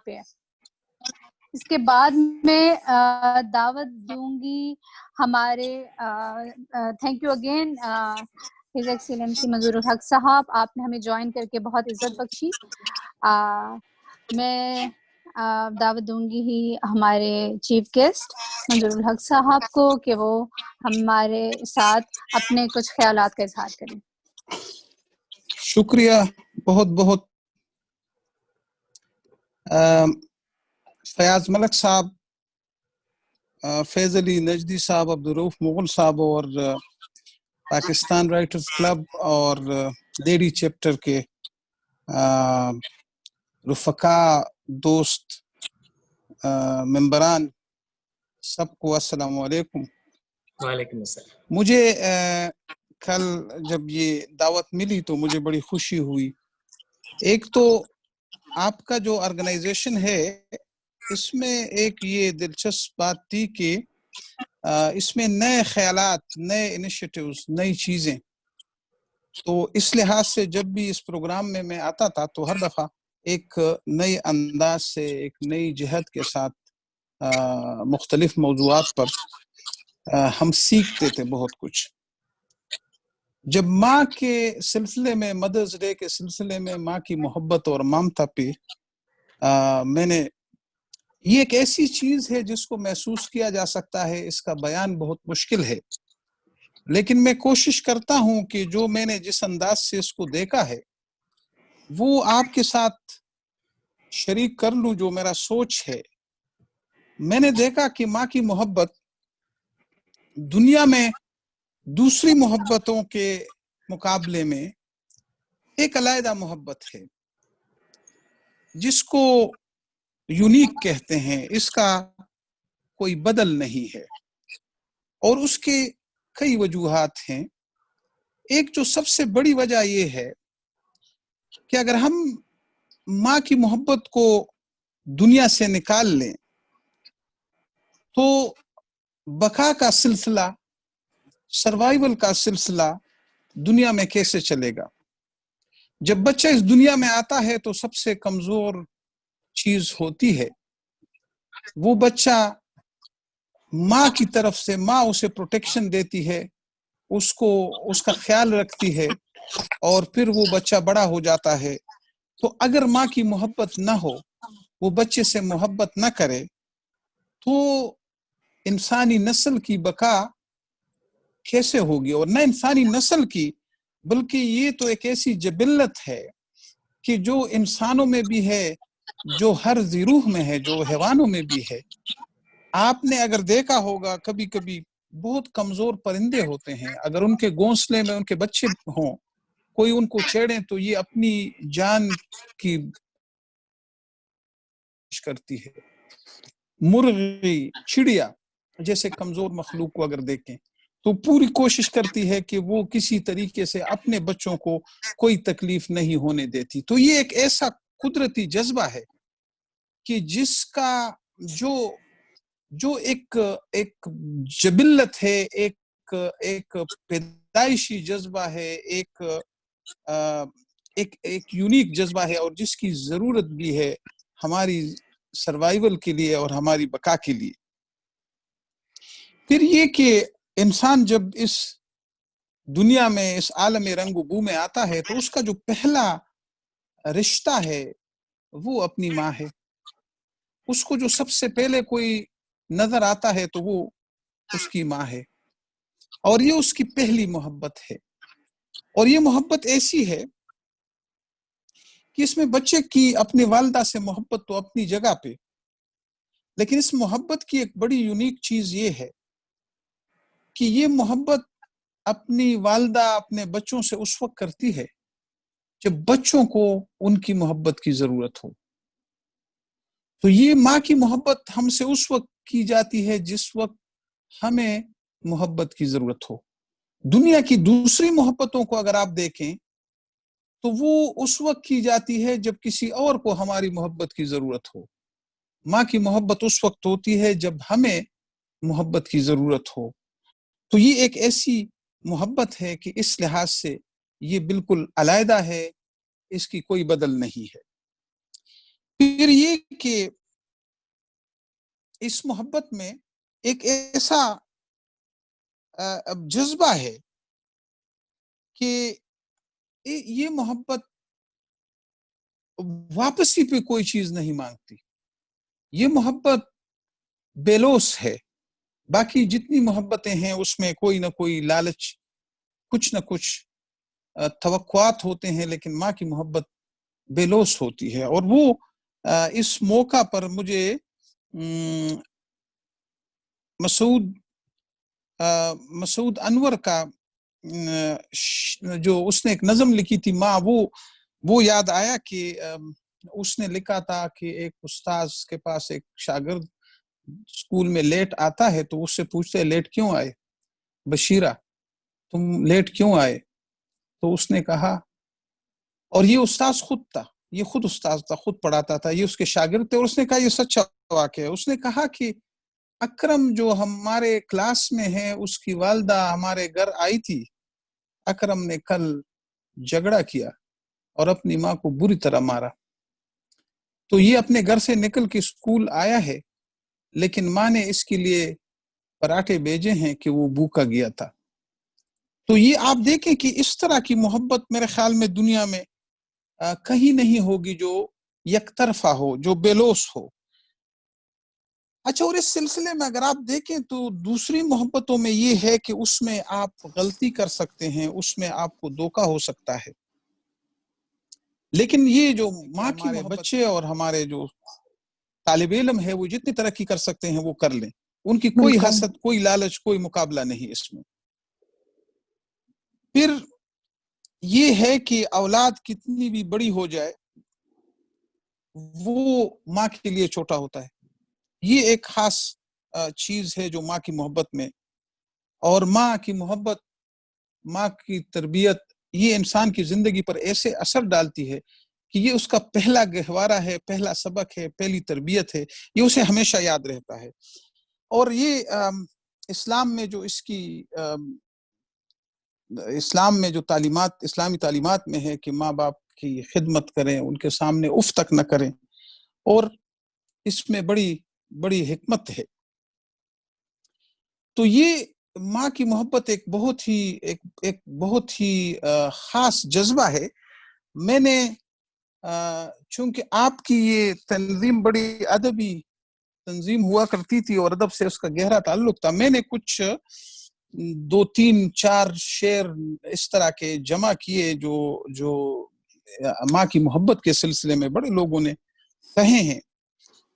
پہ ہے. اس کے بعد میں دعوت دوں گی ہمارے thank you again his excellency Manzoor ul-Haq صاحب، آپ نے ہمیں جوائن کر کے بہت عزت بخشی. میں دعوت دوں گی ہی ہمارے چیف گیسٹ منظور الحق صاحب کو کہ وہ ہمارے ساتھ اپنے کچھ خیالات کا اظہار کریں. شکریہ بہت بہت. فیاض ملک صاحب، فیض علی نجدی صاحب، عبدالرؤف مغل صاحب اور پاکستان رائٹرز کلب اور دیڑی چیپٹر کے رفقا، دوست، ممبران، سب کو السلام علیکم. وعلیکم السلام. مجھے کل جب یہ دعوت ملی تو مجھے بڑی خوشی ہوئی. ایک تو آپ کا جو آرگنائزیشن ہے اس میں ایک یہ دلچسپ بات تھی کہ اس میں نئے خیالات، نئے انیشیٹیوز، نئی چیزیں. تو اس لحاظ سے جب بھی اس پروگرام میں آتا تھا تو ہر دفعہ ایک نئی انداز سے، ایک نئی جہت کے ساتھ مختلف موضوعات پر ہم سیکھتے تھے بہت کچھ. جب ماں کے سلسلے میں، مدرز ڈے کے سلسلے میں ماں کی محبت اور ممتا پہ میں نے، یہ ایک ایسی چیز ہے جس کو محسوس کیا جا سکتا ہے، اس کا بیان بہت مشکل ہے، لیکن میں کوشش کرتا ہوں کہ جو میں نے جس انداز سے اس کو دیکھا ہے وہ آپ کے ساتھ شریک کر لوں. جو میرا سوچ ہے، میں نے دیکھا کہ ماں کی محبت دنیا میں دوسری محبتوں کے مقابلے میں ایک علیحدہ محبت ہے جس کو یونیک کہتے ہیں. اس کا کوئی بدل نہیں ہے اور اس کے کئی وجوہات ہیں. ایک جو سب سے بڑی وجہ یہ ہے کہ اگر ہم ماں کی محبت کو دنیا سے نکال لیں تو بقا کا سلسلہ، سروائیول کا سلسلہ دنیا میں کیسے چلے گا؟ جب بچہ اس دنیا میں آتا ہے تو سب سے کمزور چیز ہوتی ہے وہ بچہ ماں کی طرف سے، ماں اسے پروٹیکشن دیتی ہے، اس کا خیال رکھتی ہے، اور پھر وہ بچہ بڑا ہو جاتا ہے. تو اگر ماں کی محبت نہ ہو، وہ بچے سے محبت نہ کرے، تو انسانی نسل کی بقا کیسے ہوگی؟ اور نہ انسانی نسل کی، بلکہ یہ تو ایک ایسی جبلت ہے کہ جو انسانوں میں بھی ہے، جو ہر ذی روح میں ہے، جو حیوانوں میں بھی ہے. آپ نے اگر دیکھا ہوگا کبھی کبھی بہت کمزور پرندے ہوتے ہیں، اگر ان کے گھونسلے میں ان کے بچے ہوں، کوئی ان کو چھیڑے تو یہ اپنی جان کی کرتی ہے. مرغی، چڑیا جیسے کمزور مخلوق کو اگر دیکھیں تو پوری کوشش کرتی ہے کہ وہ کسی طریقے سے اپنے بچوں کو کوئی تکلیف نہیں ہونے دیتی. تو یہ ایک ایسا قدرتی جذبہ ہے کہ جس کا جو ایک جبلت ہے، ایک پیدائشی جذبہ ہے، ایک یونیک جذبہ ہے، اور جس کی ضرورت بھی ہے ہماری سروائیول کے لیے اور ہماری بقا کے لیے. پھر یہ کہ انسان جب اس دنیا میں، اس عالم رنگ و بو میں آتا ہے تو اس کا جو پہلا رشتہ ہے وہ اپنی ماں ہے. اس کو جو سب سے پہلے کوئی نظر آتا ہے تو وہ اس کی ماں ہے، اور یہ اس کی پہلی محبت ہے. اور یہ محبت ایسی ہے کہ اس میں بچے کی اپنی والدہ سے محبت تو اپنی جگہ پہ، لیکن اس محبت کی ایک بڑی یونیک چیز یہ ہے کہ یہ محبت اپنی والدہ اپنے بچوں سے اس وقت کرتی ہے جب بچوں کو ان کی محبت کی ضرورت ہو. تو یہ ماں کی محبت ہم سے اس وقت کی جاتی ہے جس وقت ہمیں محبت کی ضرورت ہو. دنیا کی دوسری محبتوں کو اگر آپ دیکھیں تو وہ اس وقت کی جاتی ہے جب کسی اور کو ہماری محبت کی ضرورت ہو. ماں کی محبت اس وقت ہوتی ہے جب ہمیں محبت کی ضرورت ہو. تو یہ ایک ایسی محبت ہے کہ اس لحاظ سے یہ بالکل علیحدہ ہے، اس کی کوئی بدل نہیں ہے. پھر یہ کہ اس محبت میں ایک ایسا جذبہ ہے کہ یہ محبت واپسی پہ کوئی چیز نہیں مانگتی، یہ محبت بے لوث ہے۔ باقی جتنی محبتیں ہیں اس میں کوئی نہ کوئی لالچ، کچھ نہ کچھ توقعات ہوتے ہیں، لیکن ماں کی محبت بے لوث ہوتی ہے۔ اور وہ اس موقع پر مجھے مسعود انور کا جو اس نے ایک نظم لکھی تھی ماں، وہ یاد آیا کہ اس نے لکھا تھا کہ ایک استاذ کے پاس ایک شاگرد اسکول میں لیٹ آتا ہے تو اس سے پوچھتے ہیں لیٹ کیوں آئے بشیرہ، تم لیٹ کیوں آئے؟ تو اس نے کہا، اور یہ استاذ خود تھا، یہ خود استاذ تھا، خود پڑھاتا تھا، یہ اس کے شاگرد تھے، اور اس نے کہا یہ سچا واقعہ ہے۔ اس نے کہا کہ اکرم جو ہمارے کلاس میں ہے اس کی والدہ ہمارے گھر آئی تھی، اکرم نے کل جھگڑا کیا اور اپنی ماں کو بری طرح مارا، تو یہ اپنے گھر سے نکل کے اسکول آیا ہے، لیکن ماں نے اس کے لیے پراٹھے بھیجے ہیں کہ وہ بھوکا گیا تھا۔ تو یہ آپ دیکھیں کہ اس طرح کی محبت میرے خیال میں دنیا میں کہیں نہیں ہوگی جو یک طرفہ ہو، جو بے لوث ہو۔ اچھا، اور اس سلسلے میں اگر آپ دیکھیں تو دوسری محبتوں میں یہ ہے کہ اس میں آپ غلطی کر سکتے ہیں، اس میں آپ کو دھوکا ہو سکتا ہے، لیکن یہ جو ماں کی ہمارے بچے اور ہمارے جو طالب علم ہے وہ جتنی ترقی کر سکتے ہیں وہ کر لیں، ان کی کوئی حسد، کوئی لالچ، کوئی مقابلہ نہیں اس میں۔ پھر یہ ہے کہ اولاد کتنی بھی بڑی ہو جائے وہ ماں کے لیے چھوٹا ہوتا ہے، یہ ایک خاص چیز ہے جو ماں کی محبت میں، اور ماں کی محبت، ماں کی تربیت یہ انسان کی زندگی پر ایسے اثر ڈالتی ہے کہ یہ اس کا پہلا گہوارہ ہے، پہلا سبق ہے، پہلی تربیت ہے، یہ اسے ہمیشہ یاد رہتا ہے۔ اور یہ اسلام میں جو اس کی اسلام میں جو تعلیمات، اسلامی تعلیمات میں ہے کہ ماں باپ کی خدمت کریں، ان کے سامنے اف تک نہ کریں، اور اس میں بڑی بڑی حکمت ہے۔ تو یہ ماں کی محبت ایک بہت ہی خاص جذبہ ہے۔ میں نے چونکہ آپ کی یہ تنظیم بڑی ادبی تنظیم ہوا کرتی تھی اور ادب سے اس کا گہرا تعلق تھا، میں نے کچھ 2-3-4 شعر اس طرح کے جمع کیے جو ماں کی محبت کے سلسلے میں بڑے لوگوں نے کہے ہیں۔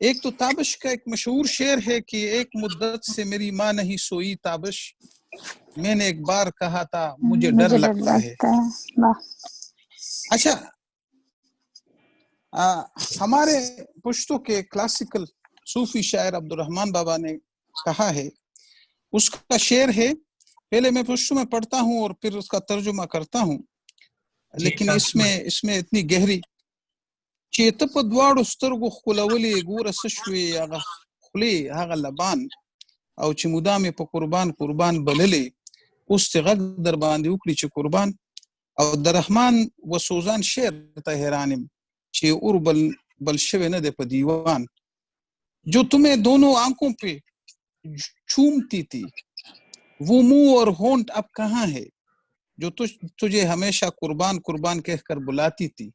ایک تو تابش کا ایک مشہور شعر ہے کہ ایک مدت سے میری ماں نہیں سوئی تابش، میں نے ایک بار کہا تھا مجھے ڈر لگتا ہے۔ اچھا، ہمارے پشتو کے کلاسیکل صوفی شاعر عبدالرحمن بابا نے کہا ہے، اس کا شعر ہے، پہلے میں پشتو میں پڑھتا ہوں اور پھر اس کا ترجمہ کرتا ہوں، لیکن اس میں اتنی گہری چیت په دواړو سترګو ښکلولې ګوره څه شوې هغه خولې هغه لبان او چې مدام په قربان بللې اوس چې غږ در باندې وکړي چې قربان او د رحمان و سوزان شعر ته حیران یم چې اور بل شوی نه دی په دیوان، جو تمہیں دونوں آنکھوں پہ چومتی تھی وہ منہ اور ہونٹ اب کہاں ہے، جو تجھے ہمیشہ قربان کہہ کر بلاتی تھی،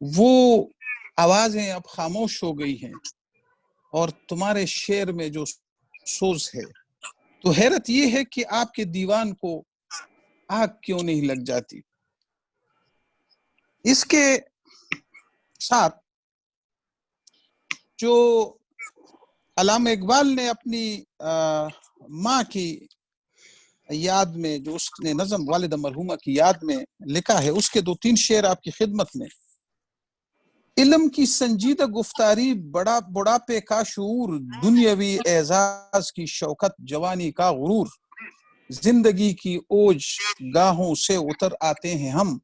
وہ آوازیں اب خاموش ہو گئی ہیں اور تمہارے شعر میں جو سوز ہے۔ تو حیرت یہ ہے کہ آپ کے دیوان کو آگ کیوں نہیں لگ جاتی۔ اس کے ساتھ جو علامہ اقبال نے اپنی ماں کی یاد میں جو اس نے نظم والدہ مرحومہ کی یاد میں لکھا ہے، اس کے 2-3 شعر آپ کی خدمت میں۔ علم کی سنجیدہ گفتاری، بڑھاپے کا شعور، دنیاوی اعزاز کی شوکت، جوانی کا غرور، زندگی کی اوج گاہوں سے اتر آتے ہیں ہم،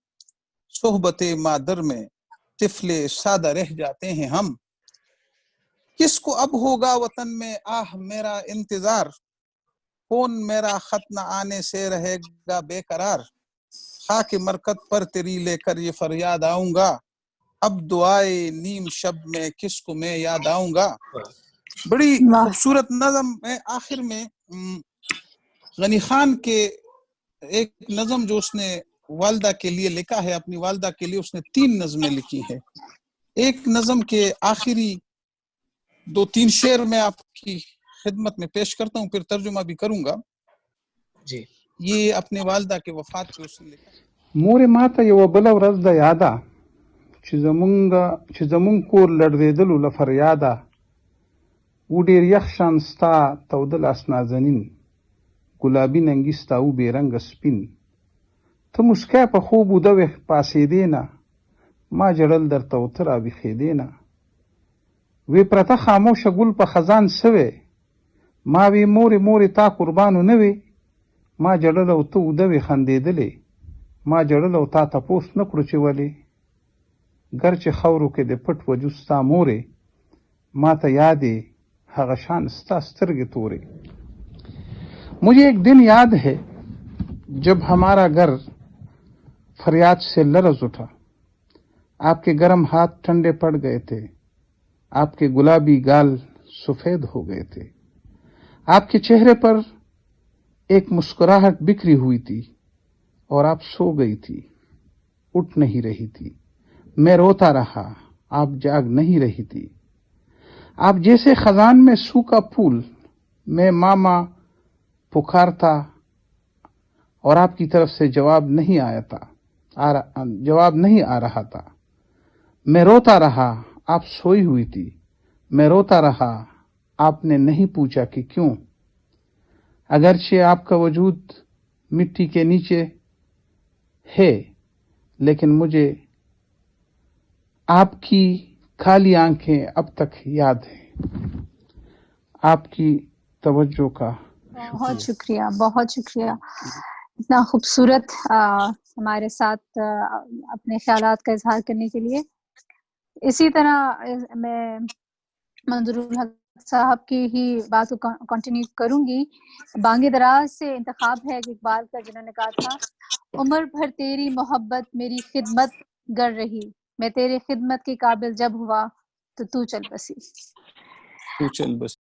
صحبت مادر میں طفل سادہ رہ جاتے ہیں ہم، کس کو اب ہوگا وطن میں آہ میرا انتظار، کون میرا خط نہ آنے سے رہے گا بے قرار، خاک مرکت پر تیری لے کر یہ فریاد آؤں گا، اب دعائے نیم شب میں کس کو میں یاد آؤں گا. بڑی خوبصورت نظم ہے. آخر میں غنی خان کے ایک نظم جو اس نے والدہ کے لیے لکھا ہے, اپنی والدہ کے لیے اس نے 3 نظمیں لکھی ہیں. ایک نظم کے آخری 2-3 شعر میں آپ کی خدمت میں پیش کرتا ہوں, پھر ترجمہ بھی کروں گا. جی. یہ اپنے والدہ کے وفات پہ اس نے لکھا. مور ماته یو بل ورځ د یاده چې زمونږ کور لړزېدلو له فریاده و ډېر یخ شان ستا توده لاس نازنین ګلابي ننګي ستا و بې رنګه سپین ته موسکا په خوب وده وې پاسېدې نه ما جړل درته و ته راویښېدې نه وی پرته خاموشه ګل په خزان سوې ما وی مورې مورې تا قربانو نه وې ما جړل او ته وده وې خندېدلې ما جړل او تا تپوس نه کړو چې ولې ګر چې خاورو کې د پټ وجود ستا مورې ما ته یادې هغه شان ستا سترګې تورې. مجھے ایک دن یاد ہے جب ہمارا گھر فریاد سے لرز اٹھا. آپ کے گرم ہاتھ ٹھنڈے پڑ گئے تھے, آپ کے گلابی گال سفید ہو گئے تھے, آپ کے چہرے پر ایک مسکراہٹ بکھری ہوئی تھی اور آپ سو گئی تھی, اٹھ نہیں رہی تھی. میں روتا رہا, آپ جاگ نہیں رہی تھی. آپ جیسے خزان میں سوکھا پھول, میں ماما پکارتا اور آپ کی طرف سے جواب نہیں آ رہا تھا. میں روتا رہا, آپ سوئی ہوئی تھی. میں روتا رہا, آپ نے نہیں پوچھا کہ کیوں. اگرچہ آپ کا وجود مٹی کے نیچے ہے, لیکن مجھے آپ کی کالی آنکھیں اب تک یاد ہیں. آپ کی توجہ کا بہت شکریہ, بہت شکریہ. اتنا خوبصورت ہمارے ساتھ اپنے خیالات کا اظہار کرنے کے لیے. اسی طرح میں منظور الحق صاحب کی ہی بات کو کنٹینیو کروں گی. بانگ دراز سے انتخاب ہے اقبال کا, جنہوں نے کہا تھا عمر بھر تیری محبت میری خدمت گر رہی, میں تیرے خدمت کے قابل جب ہوا تو چل بسی. تو چل بس.